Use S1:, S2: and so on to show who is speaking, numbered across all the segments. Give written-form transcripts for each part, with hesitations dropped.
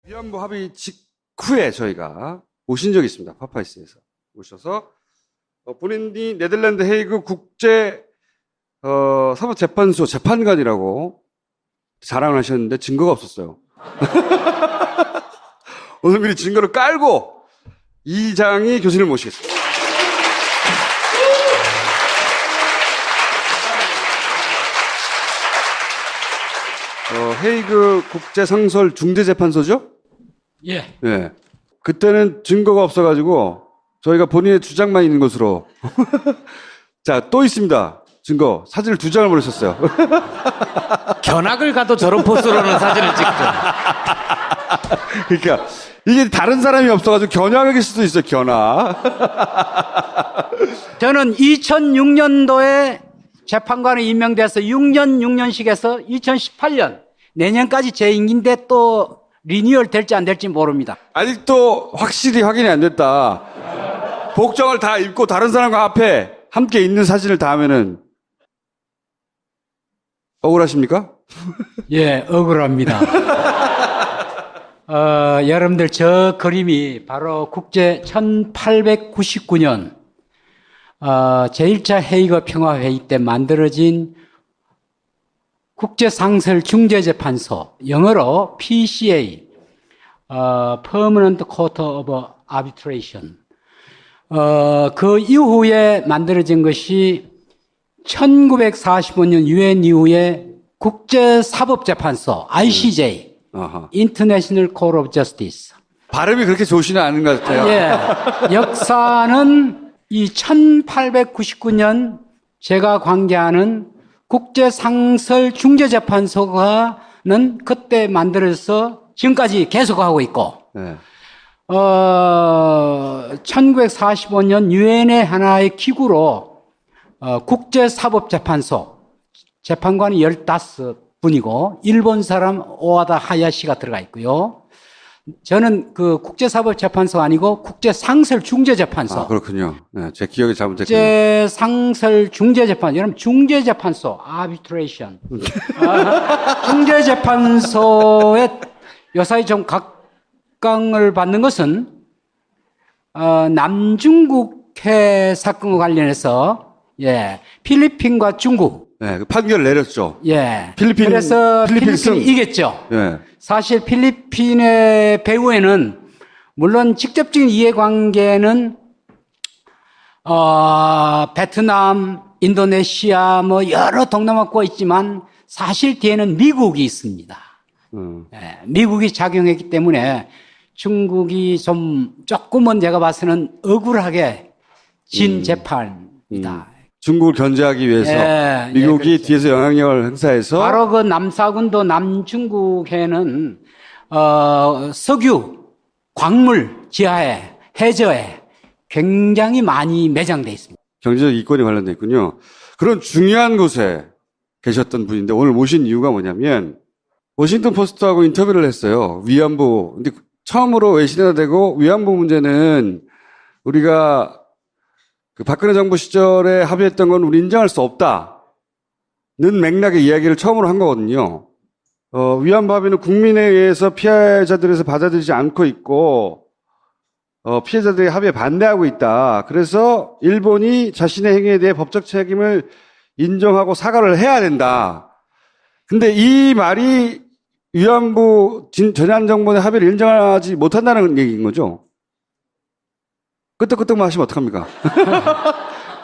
S1: 위안부 합의 직후에 저희가 오신 적이 있습니다. 파파이스에서 오셔서 본인이 네덜란드 헤이그 국제 사법재판소 재판관이라고 자랑을 하셨는데 증거가 없었어요. 오늘 미리 증거를 깔고 이장희 교수님을 모시겠습니다. 헤이그 국제상설 중재재판소죠?
S2: 예.
S1: 네. 그때는 증거가 없어가지고 저희가 본인의 주장만 있는 것으로. 자, 또 있습니다. 증거. 사진을 2장을 보내셨어요.
S2: 견학을 가도 저런 포스로는 사진을 찍죠.
S1: 그러니까 이게 다른 사람이 없어가지고 견학일 수도 있어요. 견학.
S2: 저는 2006년도에 재판관에 임명돼서 6년씩에서 2018년 내년까지 제 임기인데 또 리뉴얼 될지 안 될지 모릅니다.
S1: 아직도 확실히 확인이 안 됐다. 복장을 다 입고 다른 사람과 앞에 함께 있는 사진을 다 하면은 억울하십니까?
S2: 예, 억울합니다. 여러분들 저 그림이 바로 국제 1899년 제1차 헤이그 평화회의 때 만들어진 국제상설중재재판소, 영어로 PCA, Permanent Court of Arbitration. 그 이후에 만들어진 것이 1945년 유엔 이후에 국제사법재판소, ICJ, International Court of Justice.
S1: 발음이 그렇게 좋지는 않은 것 같아요.
S2: 예. 역사는 이 1899년 제가 관계하는 국제상설중재재판소가는 그때 만들어서 지금까지 계속하고 있고,
S1: 네.
S2: 1945년 유엔의 하나의 기구로 국제사법재판소 재판관이 15분이고 일본 사람 오와다 하야시가 들어가 있고요. 저는 그 국제사법재판소가 아니고 국제상설중재재판소.
S1: 아, 그렇군요. 네, 제 기억이 잘못됐군요.
S2: 국제상설중재재판소. 여러분 중재재판소, arbitration. 중재재판소의 요사이 좀 각광을 받는 것은 남중국해 사건과 관련해서 필리핀과 중국
S1: 네, 그 판결을 내렸죠.
S2: 그래서 필리핀이
S1: 승.
S2: 이겼죠.
S1: 네.
S2: 사실 필리핀의 배후에는 물론 직접적인 이해관계는 베트남, 인도네시아 뭐 여러 동남아국가 있지만 사실 뒤에는 미국이 있습니다. 미국이 작용했기 때문에 중국이 조금은 제가 봐서는 억울하게 진 재판이다.
S1: 중국을 견제하기 위해서 미국이
S2: 그렇죠.
S1: 뒤에서 영향력을 행사해서
S2: 바로 그 남사군도 남중국해는 석유, 광물 지하에 해저에 굉장히 많이 매장돼 있습니다.
S1: 경제적 이권이 관련돼 있군요. 그런 중요한 곳에 계셨던 분인데 오늘 모신 이유가 뭐냐면 워싱턴 포스트하고 인터뷰를 했어요. 위안부. 근데 처음으로 외신에다 대고 위안부 문제는 우리가 그 박근혜 정부 시절에 합의했던 건 우리 인정할 수 없다는 맥락의 이야기를 처음으로 한 거거든요. 위안부 합의는 국민에 의해서 피해자들에서 받아들이지 않고 있고 피해자들의 합의에 반대하고 있다. 그래서 일본이 자신의 행위에 대해 법적 책임을 인정하고 사과를 해야 된다. 근데 이 말이 위안부 전현 정부의 합의를 인정하지 못한다는 얘기인 거죠. 끄떡끄떡만 하시면 어떡합니까?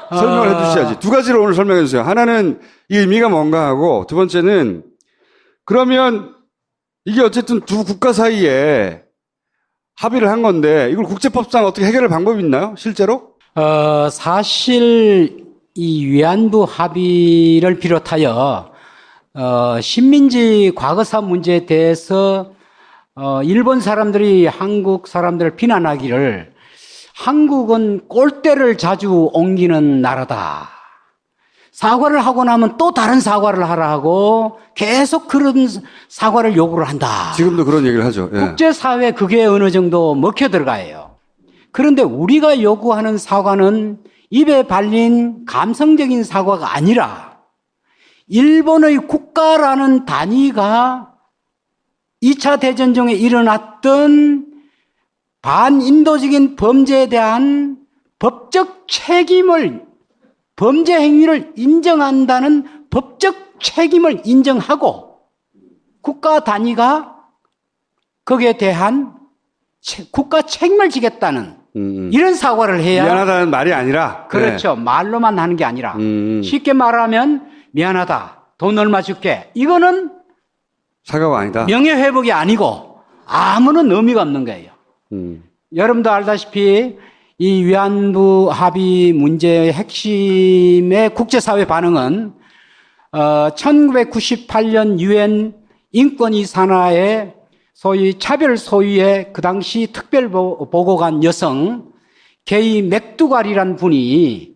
S1: 설명을 해주셔야지. 2가지로 오늘 설명해 주세요. 하나는 이 의미가 뭔가 하고 두 번째는 그러면 이게 어쨌든 두 국가 사이에 합의를 한 건데 이걸 국제법상 어떻게 해결할 방법이 있나요? 실제로?
S2: 사실 이 위안부 합의를 비롯하여 식민지 과거사 문제에 대해서 일본 사람들이 한국 사람들을 비난하기를 한국은 꼴대를 자주 옮기는 나라다. 사과를 하고 나면 또 다른 사과를 하라 하고 계속 그런 사과를 요구를 한다.
S1: 지금도 그런 얘기를 하죠. 예.
S2: 국제사회에 그게 어느 정도 먹혀 들어가요. 그런데 우리가 요구하는 사과는 입에 발린 감성적인 사과가 아니라 일본의 국가라는 단위가 2차 대전 중에 일어났던 반인도적인 범죄에 대한 법적 책임을, 범죄 행위를 인정한다는 법적 책임을 인정하고 국가 단위가 거기에 대한 국가 책임을 지겠다는 이런 사과를 해야.
S1: 미안하다는 말이 아니라.
S2: 그렇죠. 말로만 하는 게 아니라.
S1: 네.
S2: 쉽게 말하면 미안하다. 돈 얼마 줄게. 이거는
S1: 사과가 아니다.
S2: 명예회복이 아니고 아무런 의미가 없는 거예요. 여러분도 알다시피 이 위안부 합의 문제의 핵심의 국제사회 반응은 1998년 유엔 인권위 산하의 소위 차별 소위의 그 당시 특별보고관 여성 게이 맥두갈이라는 분이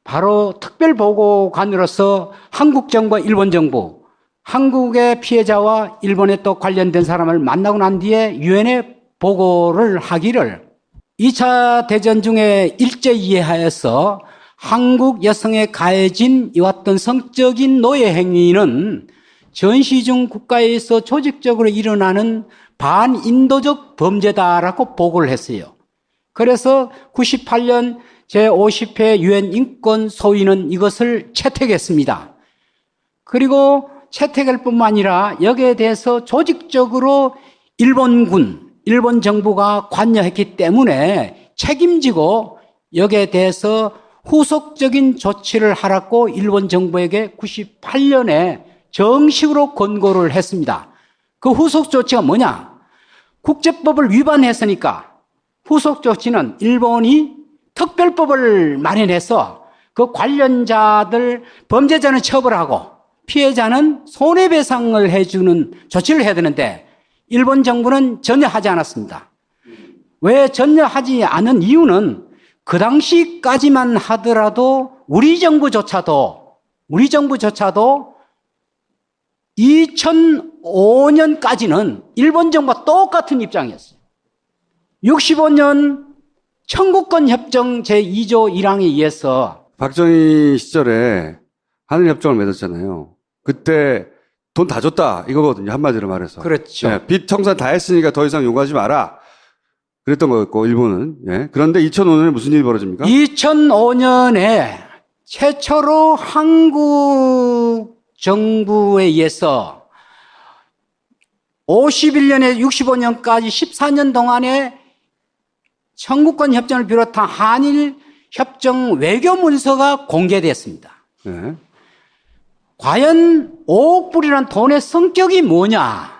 S2: 바로 특별보고관으로서 한국 정부와 일본 정부, 한국의 피해자와 일본에 또 관련된 사람을 만나고 난 뒤에 유엔에 보고를 하기를 2차 대전 중에 일제 이해하여서 한국 여성에 가해진 이왔던 성적인 노예 행위는 전시 중 국가에서 조직적으로 일어나는 반인도적 범죄다라고 보고를 했어요. 그래서 98년 제50회 유엔 인권 소위는 이것을 채택했습니다. 그리고 채택할 뿐만 아니라 여기에 대해서 조직적으로 일본군, 일본 정부가 관여했기 때문에 책임지고 여기에 대해서 후속적인 조치를 하라고 일본 정부에게 98년에 정식으로 권고를 했습니다. 그 후속 조치가 뭐냐? 국제법을 위반했으니까 후속 조치는 일본이 특별법을 마련해서 그 관련자들, 범죄자는 처벌하고 피해자는 손해배상을 해주는 조치를 해야 되는데 일본 정부는 전혀 하지 않았습니다. 왜 전혀 하지 않은 이유는 그 당시까지만 하더라도 우리 정부조차도 2005년까지는 일본 정부와 똑같은 입장이었어요. 65년 청구권 협정 제2조 1항에 의해서
S1: 박정희 시절에 한일협정을 맺었잖아요. 그때 돈 다 줬다 이거거든요. 한마디로 말해서.
S2: 그렇죠.
S1: 예, 빚 청산 다 했으니까 더 이상 요구하지 마라. 그랬던 거였고 일본은. 예. 그런데 2005년에 무슨 일이 벌어집니까?
S2: 2005년에 최초로 한국 정부에 의해서 51년에 65년까지 14년 동안에 청구권 협정을 비롯한 한일 협정 외교 문서가 공개됐습니다.
S1: 예.
S2: 과연 5억 불이라는 돈의 성격이 뭐냐?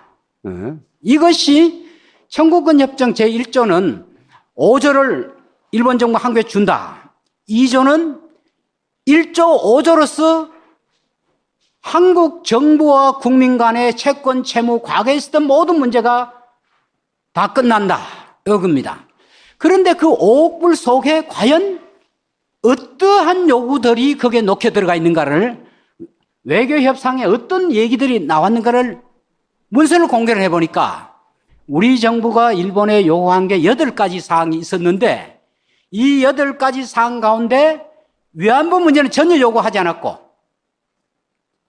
S1: 예.
S2: 이것이 청구권 협정 제1조는 5조를 일본 정부 한국에 준다. 2조는 1조 5조로서 한국 정부와 국민 간의 채권, 채무, 과거에 있었던 모든 문제가 다 끝난다. 이겁니다. 그런데 그 5억 불 속에 과연 어떠한 요구들이 거기에 녹혀 들어가 있는가를 외교협상에 어떤 얘기들이 나왔는가를 문서를 공개를 해보니까 우리 정부가 일본에 요구한 게 8가지 사항이 있었는데 이 8가지 사항 가운데 위안부 문제는 전혀 요구하지 않았고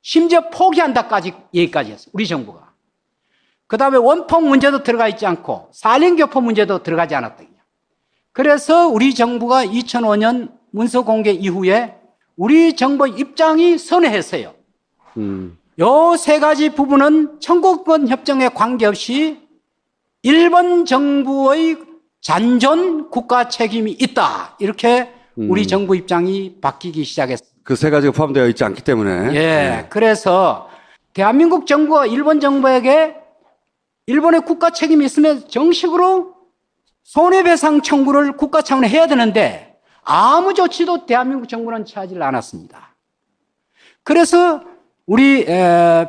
S2: 심지어 포기한다까지 얘기까지 했어요. 우리 정부가. 그 다음에 원폭 문제도 들어가 있지 않고 사령교포 문제도 들어가지 않았거든요. 그래서 우리 정부가 2005년 문서 공개 이후에 우리 정부 입장이 선회했어요. 요 3가지 부분은 청구권 협정에 관계없이 일본 정부의 잔존 국가 책임이 있다. 이렇게 우리 정부 입장이 바뀌기 시작했어요.
S1: 그 3가지가 포함되어 있지 않기 때문에.
S2: 예. 그래서 대한민국 정부와 일본 정부에게 일본의 국가 책임이 있으면 정식으로 손해배상 청구를 국가 차원에 해야 되는데 아무 조치도 대한민국 정부는 취하지 않았습니다. 그래서 우리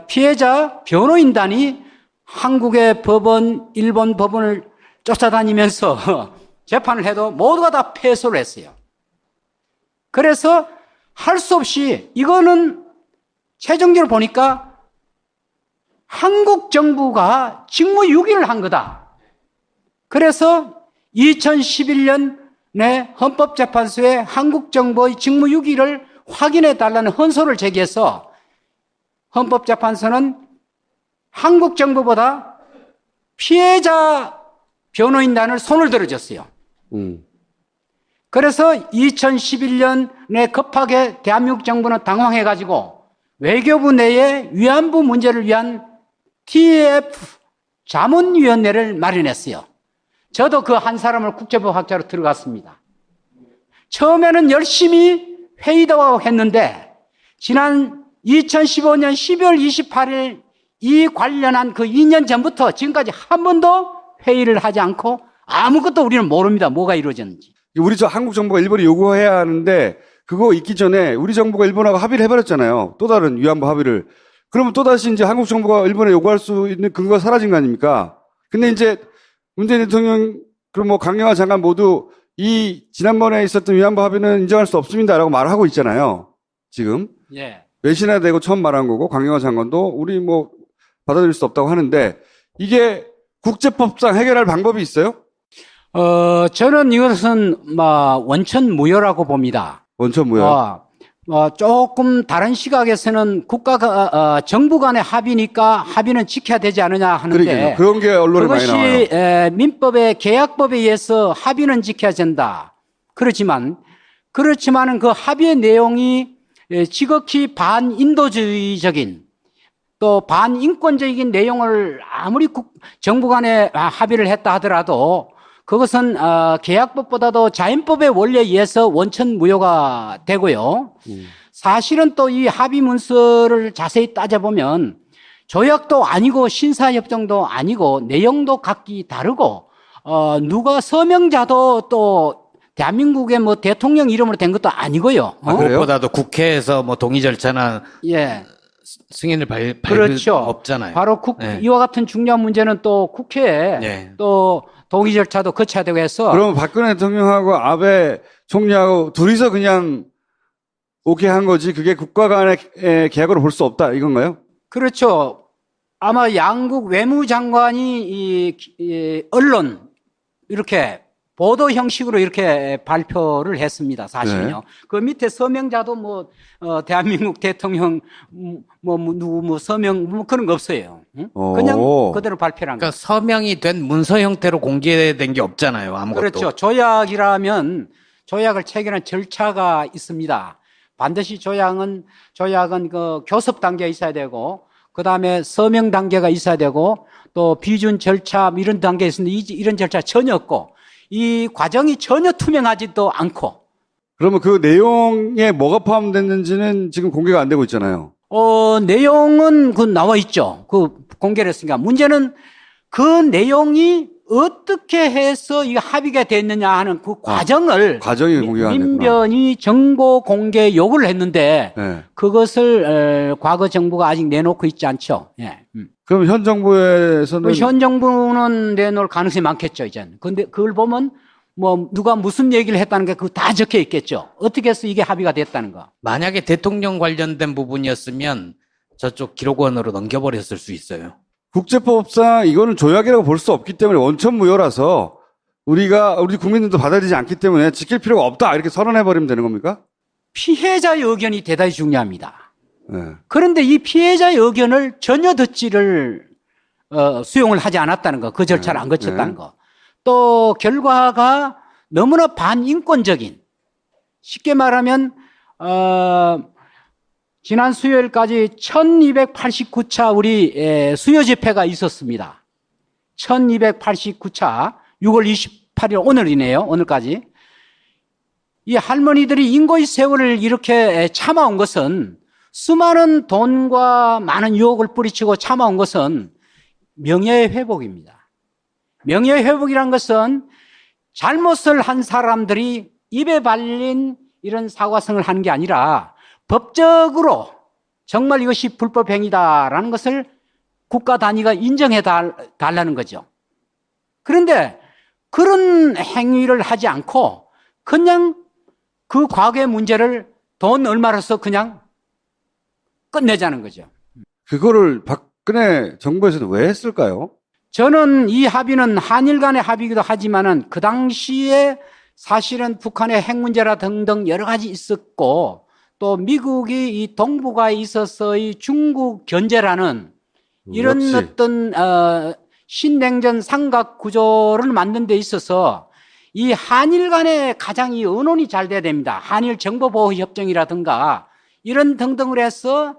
S2: 피해자 변호인단이 한국의 법원, 일본 법원을 쫓아다니면서 재판을 해도 모두가 다 패소를 했어요. 그래서 할 수 없이 이거는 최종적으로 보니까 한국 정부가 직무유기를 한 거다. 그래서 2011년에 헌법재판소에 한국 정부의 직무유기를 확인해 달라는 헌소를 제기해서 헌법재판소는 한국 정부보다 피해자 변호인단을 손을 들어줬어요. 그래서 2011년에 급하게 대한민국 정부는 당황해가지고 외교부 내에 위안부 문제를 위한 TF 자문위원회를 마련했어요. 저도 그 한 사람을 국제법학자로 들어갔습니다. 처음에는 열심히 회의도 하고 했는데 지난 2015년 12월 28일 이 관련한 그 2년 전부터 지금까지 한 번도 회의를 하지 않고 아무것도 우리는 모릅니다. 뭐가 이루어졌는지.
S1: 우리 한국 정부가 일본이 요구해야 하는데 그거 있기 전에 우리 정부가 일본하고 합의를 해버렸잖아요. 또 다른 위안부 합의를. 그러면 또다시 이제 한국 정부가 일본에 요구할 수 있는 근거가 사라진 거 아닙니까? 근데 이제 문재인 대통령 그리고 뭐 강경화 장관 모두 이 지난번에 있었던 위안부 합의는 인정할 수 없습니다라고 말을 하고 있잖아요. 지금.
S2: 예.
S1: 외신화되고 처음 말한 거고 강경화 장관도 우리 뭐 받아들일 수 없다고 하는데 이게 국제법상 해결할 방법이 있어요?
S2: 저는 이것은 원천 무효라고 봅니다.
S1: 원천 무효.
S2: 조금 다른 시각에서는 정부 간의 합의니까 합의는 지켜야 되지 않느냐 하는데
S1: 그러니까요. 그런 게 언론에 많이 나와요.
S2: 그것이 민법의 계약법에 의해서 합의는 지켜야 된다. 그렇지만은 그 합의의 내용이 지극히 반인도주의적인 또 반인권적인 내용을 아무리 정부 간에 합의를 했다 하더라도 그것은 계약법보다도 자연법의 원리에 의해서 원천 무효가 되고요. 사실은 또 이 합의 문서를 자세히 따져보면 조약도 아니고 신사협정도 아니고 내용도 각기 다르고 누가 서명자도 또 대한민국의 뭐 대통령 이름으로 된 것도 아니고요.
S3: 그것보다도 국회에서 뭐 동의 절차나
S2: 예.
S3: 승인을 밟을
S2: 그렇죠.
S3: 없잖아요.
S2: 바로
S3: 네.
S2: 이와 같은 중요한 문제는 또 국회에
S3: 네.
S2: 또 동의 절차도 거쳐야 되고 해서
S1: 그럼 박근혜 대통령하고 아베 총리하고 둘이서 그냥 오케이 한 거지 그게 국가 간의 계약으로 볼 수 없다 이건가요?
S2: 그렇죠. 아마 양국 외무장관이 이 언론 이렇게 보도 형식으로 이렇게 발표를 했습니다. 사실은요.
S1: 네.
S2: 그 밑에 서명자도 대한민국 대통령 누구 서명 그런 거 없어요. 응? 그냥 그대로 발표한
S3: 그러니까
S2: 거예요.
S3: 서명이 된 문서 형태로 공개된 게 없잖아요. 아무것도.
S2: 그렇죠. 조약이라면 조약을 체결한 절차가 있습니다. 반드시 조약은 그 교섭 단계가 있어야 되고 그다음에 서명 단계가 있어야 되고 또 비준 절차 이런 단계가 있는데 이런 절차 전혀 없고 이 과정이 전혀 투명하지도 않고.
S1: 그러면 그 내용에 뭐가 포함됐는지는 지금 공개가 안 되고 있잖아요.
S2: 내용은 나와 있죠. 공개를 했으니까. 문제는 그 내용이 어떻게 해서 이 합의가 됐느냐 하는 그 과정이
S1: 공개가 안 됐구나.
S2: 민변이 정보 공개 요구를 했는데
S1: 네.
S2: 그것을 과거 정부가 아직 내놓고 있지 않죠. 예.
S1: 그럼 현 정부에서는
S2: 현 정부는 내놓을 가능성이 많겠죠, 이제는. 근데 그걸 보면 누가 무슨 얘기를 했다는 게 그거 다 적혀 있겠죠. 어떻게 해서 이게 합의가 됐다는 거.
S3: 만약에 대통령 관련된 부분이었으면 저쪽 기록원으로 넘겨버렸을 수 있어요.
S1: 국제법상 이거는 조약이라고 볼 수 없기 때문에 원천 무효라서 우리 국민들도 받아들이지 않기 때문에 지킬 필요가 없다 이렇게 선언해버리면 되는 겁니까?
S2: 피해자의 의견이 대단히 중요합니다.
S1: 네.
S2: 그런데 이 피해자의 의견을 전혀 듣지를 수용을 하지 않았다는 거, 그 절차를 안 거쳤다는 거. 또 결과가 너무나 반인권적인, 쉽게 말하면 지난 수요일까지 1289차 우리 수요 집회가 있었습니다. 1289차 6월 28일 오늘이네요. 오늘까지. 이 할머니들이 인고의 세월을 이렇게 참아온 것은 수많은 돈과 많은 유혹을 뿌리치고 참아온 것은 명예의 회복입니다. 명예의 회복이란 것은 잘못을 한 사람들이 입에 발린 이런 사과성을 하는 게 아니라 법적으로 정말 이것이 불법행위다라는 것을 국가 단위가 인정해 달라는 거죠. 그런데 그런 행위를 하지 않고 그냥 그 과거의 문제를 돈 얼마로서 그냥 끝내자는 거죠.
S1: 그거를 박근혜 정부에서는 왜 했을까요?
S2: 저는 이 합의는 한일 간의 합의이기도 하지만은 그 당시에 사실은 북한의 핵 문제라 등등 여러 가지 있었고 또 미국이 이 동북아에 있어서의 중국 견제라는 이런
S1: 역시.
S2: 어떤 신냉전 삼각 구조를 만든 데 있어서 이 한일 간의 가장 이 언론이 잘 돼야 됩니다. 한일 정보보호협정이라든가 이런 등등을 해서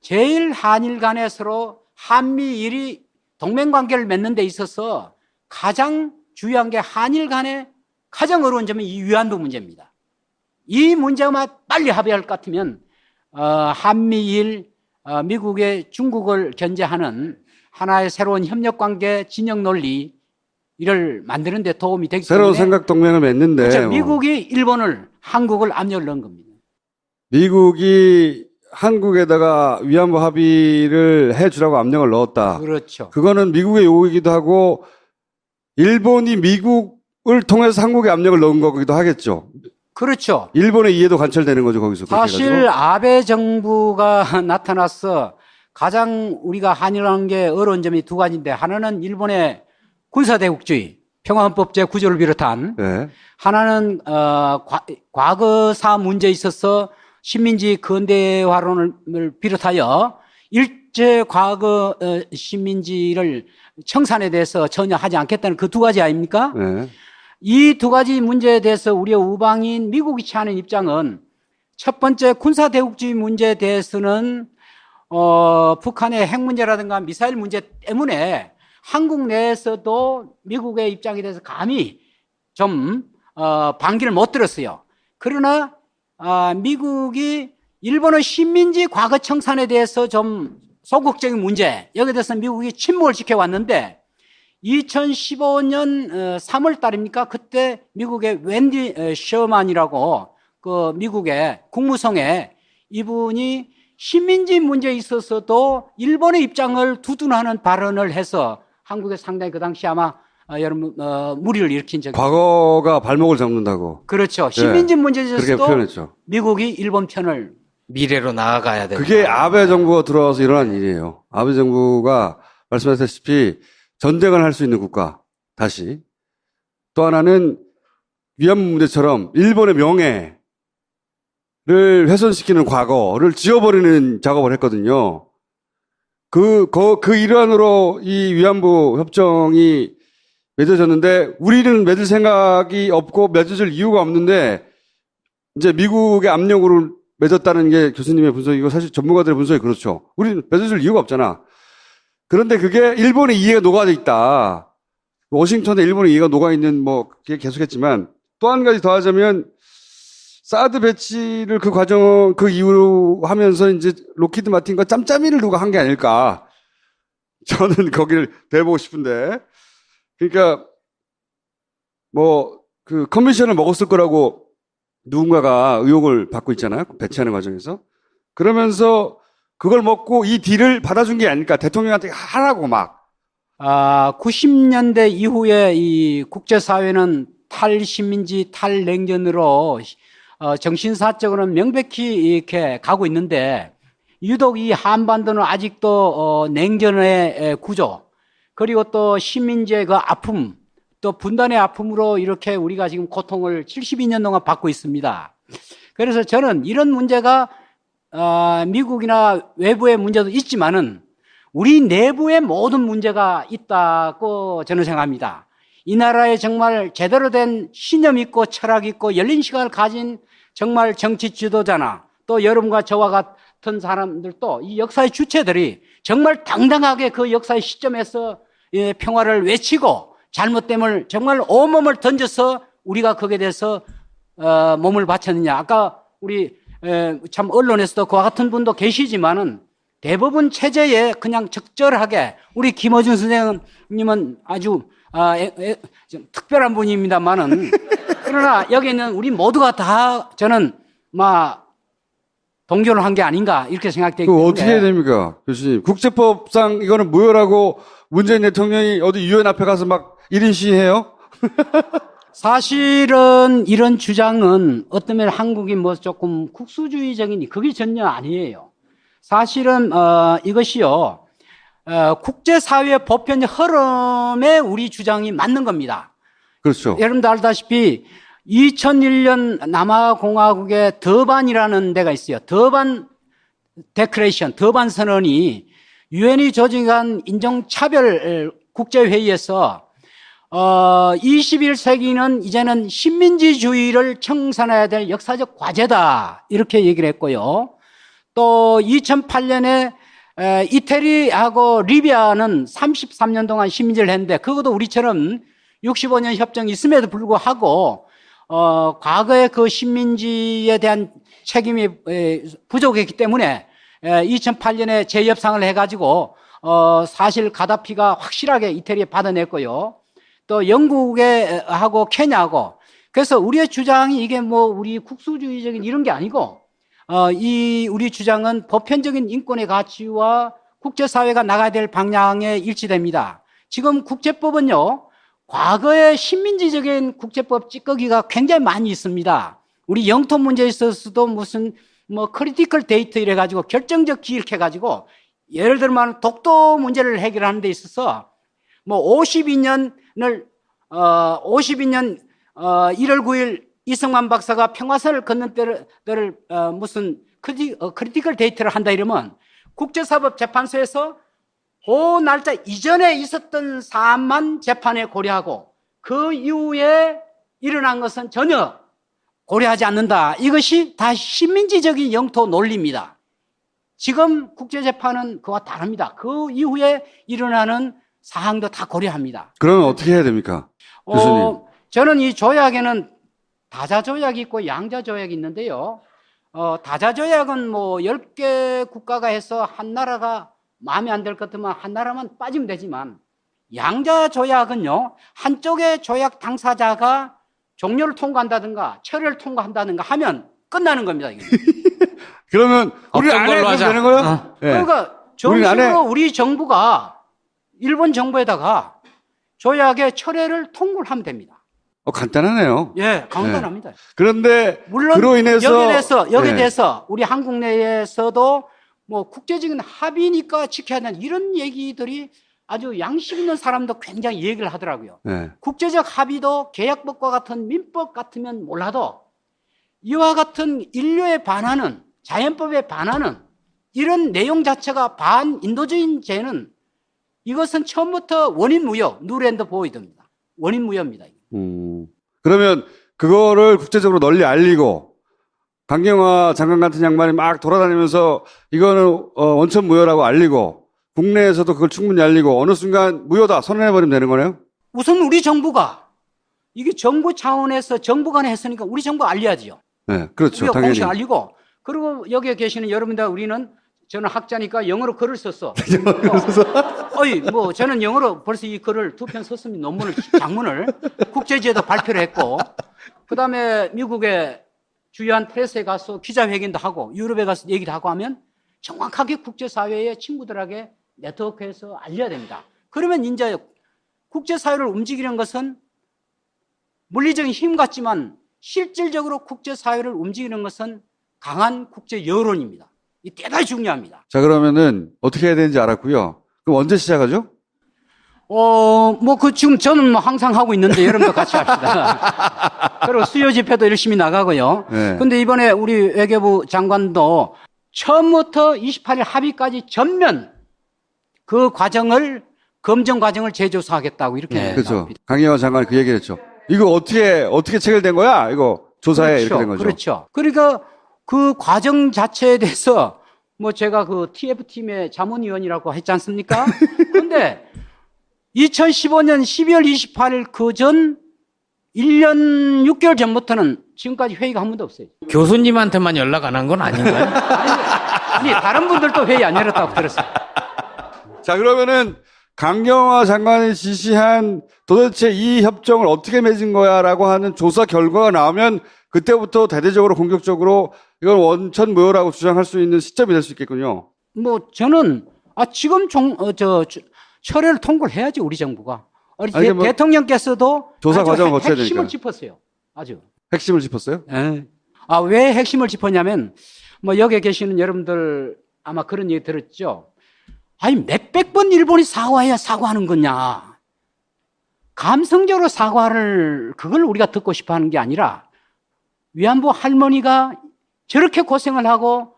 S2: 제일 한일 간에 서로 한미일이 동맹관계를 맺는 데 있어서 가장 중요한 게 한일 간의 가장 어려운 점은 이 위안부 문제입니다. 이 문제만 빨리 합의할 것 같으면 한미일, 미국의 중국을 견제하는 하나의 새로운 협력관계 진영 논리 이를 만드는 데 도움이 되기 때문에
S1: 새로운 생각 동맹을 맺는데
S2: 그렇죠. 미국이 일본을 한국을 압력을 넣은 겁니다.
S1: 미국이 한국에다가 위안부 합의를 해주라고 압력을 넣었다.
S2: 그렇죠.
S1: 그거는 미국의 요구이기도 하고 일본이 미국을 통해서 한국에 압력을 넣은 거기도 하겠죠.
S2: 그렇죠.
S1: 일본의 이해도 관철되는 거죠, 거기서. 그렇게
S2: 사실
S1: 해가지고.
S2: 아베 정부가 나타나서 가장 우리가 한일 관계 어려운 점이 두 가지인데 하나는 일본의 군사대국주의, 평화헌법 제9조를 비롯한
S1: 네.
S2: 하나는 과거사 문제에 있어서 식민지 근대화론을 비롯하여 일제 과거 식민지를 청산에 대해서 전혀 하지 않겠다는 그 두 가지 아닙니까?
S1: 네.
S2: 이 두 가지 문제에 대해서 우리의 우방인 미국이 취하는 입장은 첫 번째 군사대국주의 문제에 대해서는 북한의 핵 문제라든가 미사일 문제 때문에 한국 내에서도 미국의 입장에 대해서 감히 좀 반기를 못 들었어요. 그러나 미국이 일본의 식민지 과거 청산에 대해서 좀 소극적인 문제, 여기에 대해서 미국이 침묵을 지켜왔는데 2015년 3월 달입니까? 그때 미국의 웬디 셔만이라고 그 미국의 국무성에 이분이 식민지 문제에 있어서도 일본의 입장을 두둔하는 발언을 해서 한국에 상당히 그 당시 아마 여러분 무리를 일으킨 적이
S1: 과거가 발목을 잡는다고.
S2: 그렇죠. 식민지 문제에
S1: 그렇게
S2: 있어서도
S1: 표현했죠.
S2: 미국이 일본 편을
S3: 미래로 나아가야 된다.
S1: 그게 아베 정부가 들어와서 일어난 일이에요. 아베 정부가 말씀하셨다시피 전쟁을 할 수 있는 국가, 다시. 또 하나는 위안부 문제처럼 일본의 명예를 훼손시키는 과거를 지워버리는 작업을 했거든요. 그 일환으로 이 위안부 협정이 맺어졌는데 우리는 맺을 생각이 없고 맺어질 이유가 없는데 이제 미국의 압력으로 맺었다는 게 교수님의 분석이고 사실 전문가들의 분석이 그렇죠. 우리는 맺어줄 이유가 없잖아. 그런데 그게 일본의 이해가 녹아져 있다. 워싱턴에 일본의 이해가 녹아있는 뭐 그게 계속했지만 또 한 가지 더 하자면 사드 배치를 그 과정 그 이후로 하면서 이제 로키드 마틴과 짬짬이를 누가 한 게 아닐까. 저는 거기를 대보고 싶은데. 그러니까 뭐 그 커미션을 먹었을 거라고 누군가가 의혹을 받고 있잖아요. 배치하는 과정에서. 그러면서 그걸 먹고 이 딜을 받아준 게 아닐까. 대통령한테 하라고 막.
S2: 90년대 이후에 이 국제사회는 탈식민지, 탈냉전으로 정신사적으로는 명백히 이렇게 가고 있는데 유독 이 한반도는 아직도 냉전의 구조 그리고 또 식민지의 그 아픔 또 분단의 아픔으로 이렇게 우리가 지금 고통을 72년 동안 받고 있습니다. 그래서 저는 이런 문제가 미국이나 외부의 문제도 있지만은 우리 내부에 모든 문제가 있다고 저는 생각합니다. 이 나라에 정말 제대로 된 신념 있고 철학 있고 열린 시간을 가진 정말 정치 지도자나 또 여러분과 저와 같은 사람들도 이 역사의 주체들이 정말 당당하게 그 역사의 시점에서 평화를 외치고 잘못됨을 정말 온몸을 던져서 우리가 거기에 대해서 몸을 바쳤느냐. 아까 우리 참 언론에서도 그와 같은 분도 계시지만은 대부분 체제에 그냥 적절하게 우리 김어준 선생님은 아주 좀 특별한 분입니다만은 그러나 여기 있는 우리 모두가 다 저는 동조를 한 게 아닌가 이렇게 생각되기 때문에
S1: 어떻게 해야 됩니까, 교수님? 국제법상 이거는 무효라고 문재인 대통령이 어디 유엔 앞에 가서 막 1인 시위해요?
S2: 사실은 이런 주장은 어떤 면 한국이 뭐 조금 국수주의적인 그게 전혀 아니에요. 사실은 이것이요 국제사회 보편 흐름에 우리 주장이 맞는 겁니다.
S1: 그렇죠.
S2: 여러분도 알다시피 2001년 남아공화국의 더반이라는 데가 있어요. 더반 데크레이션, 더반 선언이 유엔이 조직한 인종차별 국제회의에서 21세기는 이제는 식민지주의를 청산해야 될 역사적 과제다 이렇게 얘기를 했고요. 또 2008년에 이태리하고 리비아는 33년 동안 식민지를 했는데 그것도 우리처럼 65년 협정이 있음에도 불구하고 과거의 그 식민지에 대한 책임이 부족했기 때문에 2008년에 재협상을 해가지고 사실 가다피가 확실하게 이태리에 받아냈고요. 또 영국하고 케냐하고 그래서 우리의 주장이 이게 뭐 우리 국수주의적인 이런 게 아니고 이 우리 주장은 보편적인 인권의 가치와 국제사회가 나가야 될 방향에 일치됩니다. 지금 국제법은요, 과거의 식민지적인 국제법 찌꺼기가 굉장히 많이 있습니다. 우리 영토 문제에 있어서도 무슨 뭐 크리티컬 데이트 이래가지고 결정적 기일 해가지고 예를 들면 독도 문제를 해결하는 데 있어서 뭐 52년 1월 9일 이승만 박사가 평화선을 걷는 때를 무슨 크리티컬 데이트를 한다 이러면 국제사법재판소에서 그 날짜 이전에 있었던 사안만 재판에 고려하고 그 이후에 일어난 것은 전혀 고려하지 않는다. 이것이 다 식민지적인 영토 논리입니다. 지금 국제재판은 그와 다릅니다. 그 이후에 일어나는 사항도 다 고려합니다.
S1: 그러면 어떻게 해야 됩니까? 교수님.
S2: 저는 이 조약에는 다자조약이 있고 양자조약이 있는데요. 다자조약은 뭐 10개 국가가 해서 한 나라가 마음에 안 들 것 같으면 한 나라만 빠지면 되지만 양자조약은요. 한쪽의 조약 당사자가 종료를 통과한다든가 철회를 통과한다든가 하면 끝나는 겁니다.
S1: 그러면 우리
S3: 어떤
S1: 안
S3: 걸로
S1: 해도
S3: 하자.
S1: 되는 거예요? 네.
S2: 그러니까
S1: 우리는 안 해.
S2: 정식으로 우리 정부가 일본 정부에다가 조약의 철회를 통보를 하면 됩니다.
S1: 간단하네요.
S2: 예, 간단합니다.
S1: 그런데
S2: 물론
S1: 그로 인해서
S2: 여기에
S1: 네.
S2: 대해서 우리 한국 내에서도 뭐 국제적인 합의니까 지켜야 한다는 이런 얘기들이 아주 양심 있는 사람도 굉장히 얘기를 하더라고요.
S1: 네.
S2: 국제적 합의도 계약법과 같은 민법 같으면 몰라도 이와 같은 인류에 반하는 자연법에 반하는 이런 내용 자체가 반인도주의죄는 이것은 처음부터 원인무효, 누랜드 보이드입니다. 원인무효입니다.
S1: 그러면 그거를 국제적으로 널리 알리고 강경화 장관 같은 양반이 막 돌아다니면서 이거는 원천 무효라고 알리고 국내에서도 그걸 충분히 알리고 어느 순간 무효다 선언해버리면 되는 거네요?
S2: 우선 우리 정부가 이게 정부 차원에서 정부 간에 했으니까 우리 정부 알려야지요.
S1: 네, 그렇죠.
S2: 우리가
S1: 당연히.
S2: 공식 알리고 그리고 여기에 계시는 여러분들 우리는 저는 학자니까 영어로 글을 썼어. 어이 뭐 저는 영어로 벌써 이 글을 2편 썼습니다. 논문을 장문을 국제지에도 발표를 했고 그다음에 미국의 주요한 프레스에 가서 기자회견도 하고 유럽에 가서 얘기도 하고 하면 정확하게 국제사회의 친구들에게 네트워크에서 알려야 됩니다. 그러면 이제 국제사회를 움직이는 것은 물리적인 힘 같지만 실질적으로 국제사회를 움직이는 것은 강한 국제 여론입니다. 이 대단히 중요합니다.
S1: 자, 그러면은 어떻게 해야 되는지 알았고요. 그럼 언제 시작하죠?
S2: 지금 저는 뭐 항상 하고 있는데 여러분도 같이 합시다. 그리고 수요 집회도 열심히 나가고요.
S1: 네.
S2: 근데 이번에 우리 외교부 장관도 처음부터 28일 합의까지 전면 그 과정을 검증 과정을 재조사하겠다고 이렇게
S3: 네.
S1: 그렇죠.
S2: 나옵니다.
S1: 강경화 장관이 그 얘기를 했죠. 이거 어떻게 체결된 거야? 이거 조사해 이렇게 된 거죠.
S2: 그렇죠. 그러니까 그 과정 자체에 대해서 뭐 제가 그 TF팀의 자문위원이라고 했지 않습니까? 근데 2015년 12월 28일 그 전 1년 6개월 전부터는 지금까지 회의가 한 번도 없어요.
S3: 교수님한테만 연락 안 한 건 아닌가요?
S2: 아니, 다른 분들도 회의 안 열었다고 들었어요.
S1: 자, 그러면은 강경화 장관이 지시한 도대체 이 협정을 어떻게 맺은 거야라고 하는 조사 결과가 나오면 그때부터 대대적으로 공격적으로 이건 원천 무효라고 주장할 수 있는 시점이 될 수 있겠군요.
S2: 뭐 저는 지금 철회를 통보를 해야지 우리 정부가.
S1: 아니, 뭐
S2: 대통령께서도
S1: 조사
S2: 아주
S1: 과정을 거쳐야
S2: 핵심을
S1: 되니까.
S2: 짚었어요. 아주.
S1: 핵심을 짚었어요?
S2: 예. 왜 핵심을 짚었냐면 뭐 여기에 계시는 여러분들 아마 그런 얘기 들었죠. 아니 몇백 번 일본이 사과해야 사과하는 거냐. 감성적으로 사과를 그걸 우리가 듣고 싶어 하는 게 아니라 위안부 할머니가 저렇게 고생을 하고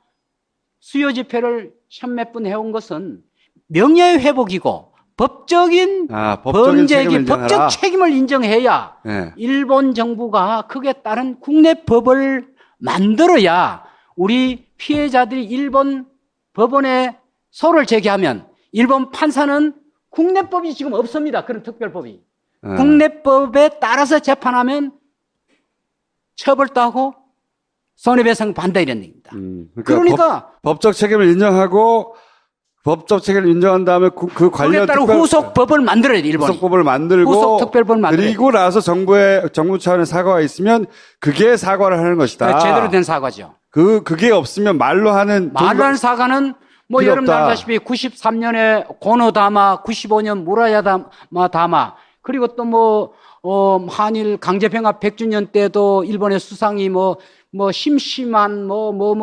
S2: 수요 집회를 1000몇 분 해온 것은 명예회복이고 법적인
S1: 법적인
S2: 범죄
S1: 책임을
S2: 행위,
S1: 인정하라.
S2: 법적 책임을 인정해야
S1: 예.
S2: 일본 정부가 그에 따른 국내 법을 만들어야 우리 피해자들이 일본 법원에 소를 제기하면 일본 판사는 국내법이 지금 없습니다. 그런 특별법이.
S1: 예.
S2: 국내법에 따라서 재판하면 처벌도 하고 손해배상 반대 이런 얘기입니다. 그러니까
S1: 법적 책임을 인정하고 법적 책임을 인정한 다음에 그 관련
S2: 그에 따른 후속법을 만들어야 돼, 일본이.
S1: 후속법을 만들고
S2: 후속 특별법을 만들어야
S1: 그리고 나서 정부 차원의 사과가 있으면 그게 사과를 하는 것이다.
S2: 제대로 된 사과죠.
S1: 그게 없으면 말로 하는
S2: 말로 하는 사과는 뭐
S1: 필요
S2: 여러분들
S1: 없다.
S2: 알다시피 93년에 고노다마, 95년 무라야다마 다마, 그리고 또 한일 강제병합 100주년 때도 일본의 수상이 심심한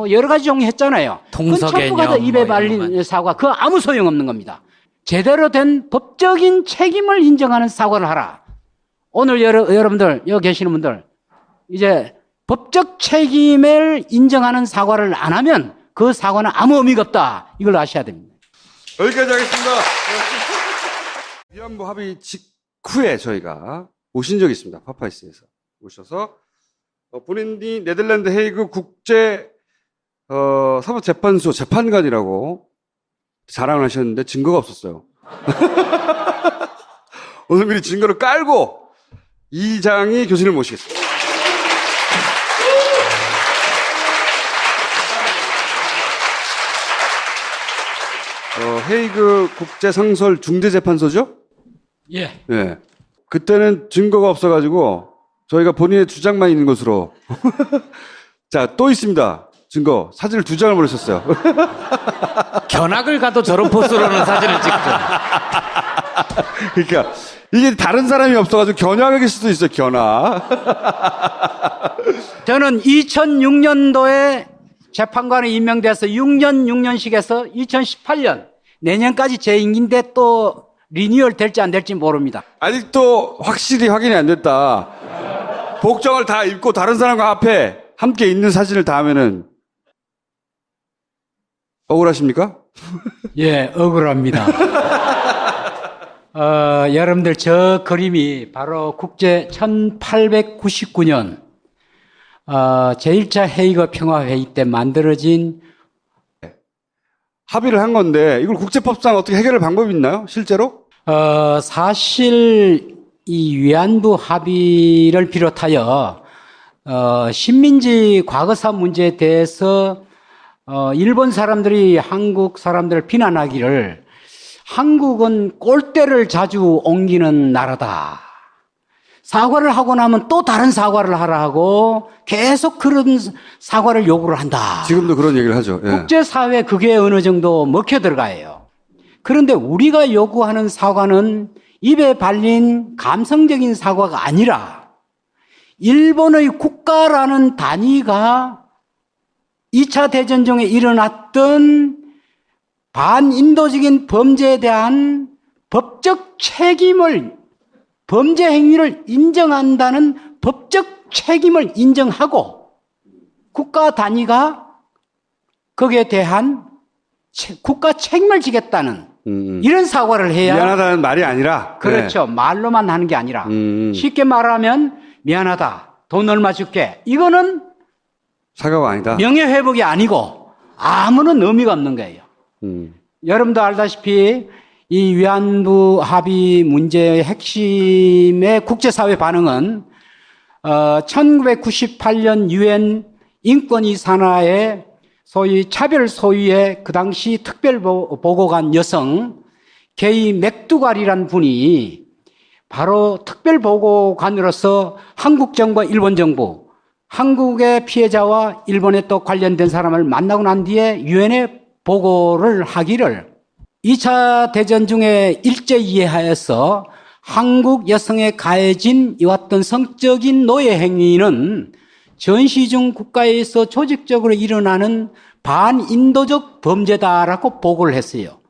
S2: 여러 가지 종류 했잖아요.
S3: 통서개념,
S2: 그건 전부 다 입에
S3: 이런
S2: 발린
S3: 거.
S2: 사과. 그거 아무 소용 없는 겁니다. 제대로 된 법적인 책임을 인정하는 사과를 하라. 오늘 여러분들, 여기 계시는 분들, 이제 법적 책임을 인정하는 사과를 안 하면 그 사과는 아무 의미가 없다. 이걸 아셔야 됩니다.
S1: 여기까지 하겠습니다. 위안부 합의 직후에 저희가 오신 적이 있습니다. 파파이스에서 오셔서 본인이 네덜란드 헤이그 국제 사법재판소 재판관이라고 자랑을 하셨는데 증거가 없었어요. 오늘 미리 증거를 깔고 이장희 교수님을 모시겠습니다. 헤이그 국제상설 중대재판소죠?
S2: 예.
S1: 네. 그때는 증거가 없어가지고 저희가 본인의 주장만 있는 것으로. 자, 또 있습니다. 증거. 사진을 2장을 보내셨어요.
S3: 견학을 가도 저런 포스로는 사진을 찍죠.
S1: 그러니까 이게 다른 사람이 없어가지고 견학일 수도 있어요. 견학.
S2: 저는 2006년도에 재판관에 임명돼서 6년씩에서 2018년 내년까지 제 임기인데 또 리뉴얼 될지 안 될지 모릅니다.
S1: 아직도 확실히 확인이 안 됐다. 복장을 다 입고 다른 사람과 앞에 함께 있는 사진을 다 하면은 억울하십니까?
S2: 예, 억울합니다. 여러분들 저 그림이 바로 국제 1899년 제1차 헤이그 평화회의 때 만들어진
S1: 합의를 한 건데 이걸 국제법상 어떻게 해결할 방법이 있나요? 실제로?
S2: 사실 이 위안부 합의를 비롯하여 식민지 과거사 문제에 대해서 일본 사람들이 한국 사람들을 비난하기를 한국은 꼴대를 자주 옮기는 나라다. 사과를 하고 나면 또 다른 사과를 하라 하고 계속 그런 사과를 요구를 한다.
S1: 지금도 그런 얘기를 하죠. 예.
S2: 국제사회 그게 어느 정도 먹혀 들어가요. 그런데 우리가 요구하는 사과는 입에 발린 감성적인 사과가 아니라 일본의 국가라는 단위가 2차 대전 중에 일어났던 반인도적인 범죄에 대한 법적 책임을, 범죄 행위를 인정한다는 법적 책임을 인정하고 국가 단위가 거기에 대한 국가 책임을 지겠다는 이런 사과를 해야.
S1: 미안하다는 말이 아니라.
S2: 그렇죠. 말로만 하는 게 아니라.
S1: 네.
S2: 쉽게 말하면 미안하다. 돈 얼마 줄게. 이거는
S1: 사과가 아니다.
S2: 명예회복이 아니고 아무런 의미가 없는 거예요. 여러분도 알다시피 이 위안부 합의 문제의 핵심의 국제사회 반응은 1998년 유엔 인권위 산하의 소위 차별 소위의 그 당시 특별보고관 여성 게이 맥두갈이라는 분이 바로 특별보고관으로서 한국 정부와 일본 정부, 한국의 피해자와 일본에 또 관련된 사람을 만나고 난 뒤에 유엔에 보고를 하기를 2차 대전 중에 일제 이해하여서 한국 여성에 가해진 이왔던 성적인 노예 행위는 전시중 국가에서 조직적으로 일어나는 반인도적 범죄다라고 보고를 했어요.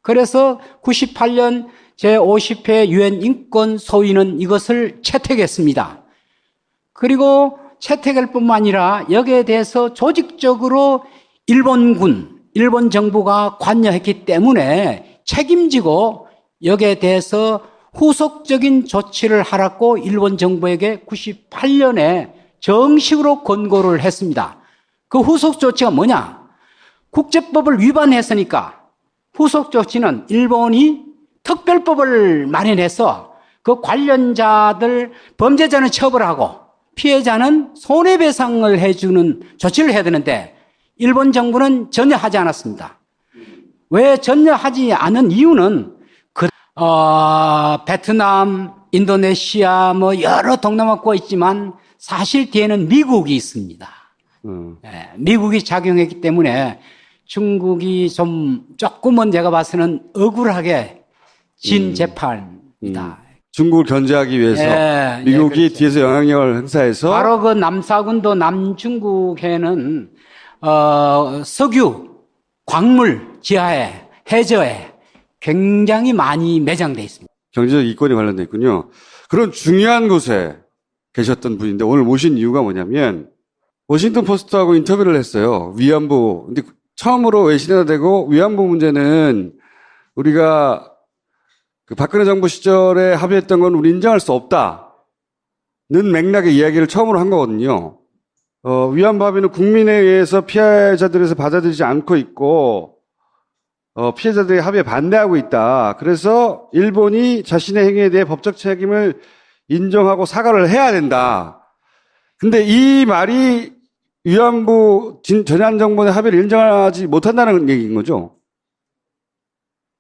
S2: 그래서 98년 제50회 유엔 인권 소위는 이것을 채택했습니다. 그리고 채택할 뿐만 아니라 여기에 대해서 조직적으로 일본 정부가 관여했기 때문에 책임지고 여기에 대해서 후속적인 조치를 하라고 일본 정부에게 98년에 정식으로 권고를 했습니다. 그 후속 조치가 뭐냐? 국제법을 위반했으니까 후속 조치는 일본이 특별법을 마련해서 그 관련자들, 범죄자는 처벌하고 피해자는 손해배상을 해주는 조치를 해야 되는데 일본 정부는 전혀 하지 않았습니다. 왜 전혀 하지 않은 이유는 베트남, 인도네시아 뭐 여러 동남아국가 있지만 사실 뒤에는 미국이 있습니다. 예, 미국이 작용했기 때문에 중국이 조금은 제가 봐서는 억울하게 진 재판이다.
S1: 중국을 견제하기 위해서
S2: 예,
S1: 미국이
S2: 예, 그렇죠.
S1: 뒤에서 영향력을 행사해서
S2: 바로 그 남사군도 남중국해는 석유, 광물 지하에, 해저에 굉장히 많이 매장돼 있습니다.
S1: 경제적 이권이 관련돼 있군요. 그런 중요한 곳에 계셨던 분인데 오늘 모신 이유가 뭐냐면 워싱턴 포스트하고 인터뷰를 했어요. 위안부. 근데 처음으로 외신에다 대고 위안부 문제는 우리가 그 박근혜 정부 시절에 합의했던 건 우리 인정할 수 없다는 맥락의 이야기를 처음으로 한 거거든요. 위안부 합의는 국민에 의해서 피해자들에서 받아들이지 않고 있고 피해자들의 합의에 반대하고 있다. 그래서 일본이 자신의 행위에 대해 법적 책임을 인정하고 사과를 해야 된다. 근데 이 말이 위안부 전현 정권의 합의를 인정하지 못한다는 얘기인 거죠.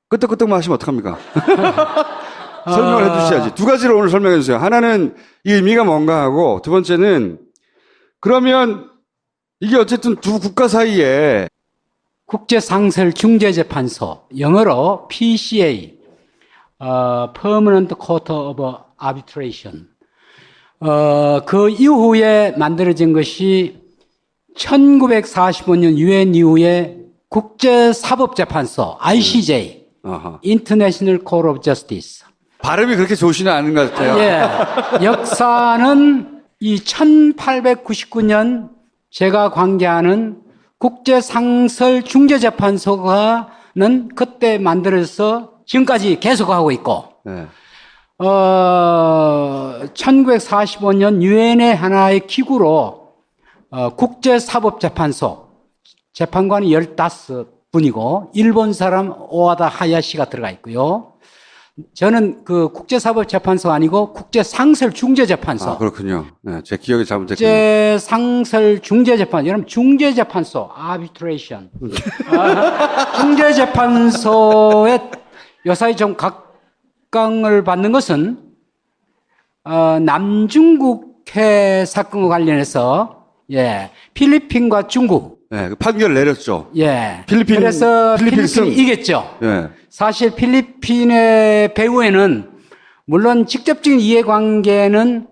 S1: 끄떡끄떡만 하시면 어떡합니까? 설명을 해주셔야지. 두 가지로 오늘 설명해 주세요. 하나는 이 의미가 뭔가 하고 두 번째는 그러면 이게 어쨌든 두 국가 사이에
S2: 국제상설중재재판소, 영어로 PCA, Permanent Court of Arbitration. 그 이후에 만들어진 것이 1945년 유엔 이후에 국제사법재판소, ICJ,
S1: 아하.
S2: International Court of Justice.
S1: 발음이 그렇게 좋으시는 않은 것 같아요.
S2: 예. 역사는 이 1899년 제가 관계하는 국제상설중재재판소가는 그때 만들어서 지금까지 계속하고 있고,
S1: 네.
S2: 1945년 유엔의 하나의 기구로 국제사법재판소 재판관이 15분이고 일본 사람 오하다 하야시가 들어가 있고요. 저는 그 국제사법재판소가 아니고 국제상설중재재판소.
S1: 아, 그렇군요. 네, 제 기억이 잘못됐군요.
S2: 국제상설중재재판소. 여러분 중재재판소, arbitration. 중재재판소의 요사이 좀 각광을 받는 것은 남중국해 사건과 관련해서 필리핀과 중국
S1: 네, 그 판결을 내렸죠.
S2: 그래서
S1: 필리핀 승.
S2: 필리핀이 이겼죠.
S1: 네.
S2: 사실 필리핀의 배후에는 물론 직접적인 이해관계는